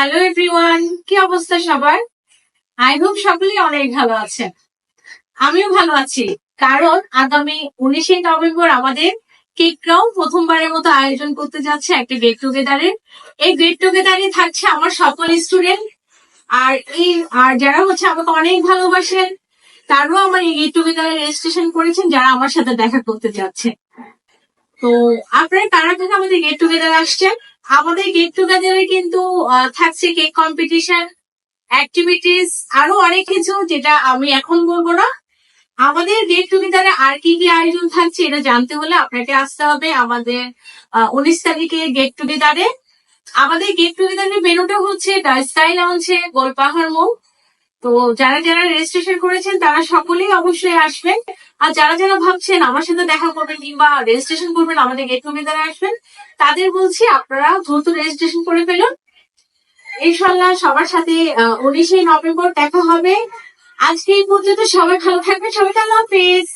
Hello everyone, কি অবস্থা সবার? আই হোপ সকলেই অনেক ভালো আছেন। আমিও ভালো আছি, কারণ আগামী 19শে নভেম্বর আমাদের কেকরাও প্রথমবারের মতো আয়োজন করতে যাচ্ছে একটা গেট টুগেদারের। এই গেট টুগেদারে থাকছে আমার সকল স্টুডেন্ট, আর আর যারা হচ্ছে আমাকে অনেক ভালোবাসেন তারাও আমার এই গেট টুগেদারে রেজিস্ট্রেশন করেছেন, যারা আমার সাথে দেখা করতে যাচ্ছে। তো আপনারা কারা কারা আমাদের গেট টুগেদার আসছেন? আমাদের গেট টুগেদারে কিন্তু থাকছে কেক কম্পিটিশন, অ্যাক্টিভিটিস, আরো অনেক কিছু যেটা আমি এখন বলবো না। আমাদের গেট টুগেদারে আর কি কি আয়োজন থাকছে এটা জানতে হলে আপনাকে আসতে হবে আমাদের 19 তারিখে গেট টুগেদারে। আমাদের গেট টুগেদারের মেনুটা হচ্ছে দ্য স্কাই লঞ্চে, গোলপাহাড় মোড়। তো যারা যারা রেজিস্ট্রেশন করেছেন তারা সকলেই অবশ্যই আসবেন। আর যারা যারা ভাবছেন আমার সাথে দেখা করবেন কিংবা রেজিস্ট্রেশন করবেন আমাদের গেট টুগেদারে আসবেন, তাদের বলছি আপনারা দ্রুত রেজিস্ট্রেশন করে ফেলুন। ইনশাল্লাহ সবার সাথে 19শে নভেম্বর দেখা হবে। আজকে এই পর্যন্ত, সবাই ভালো থাকবেন, সবাইকে আল্লাহ হাফেজ।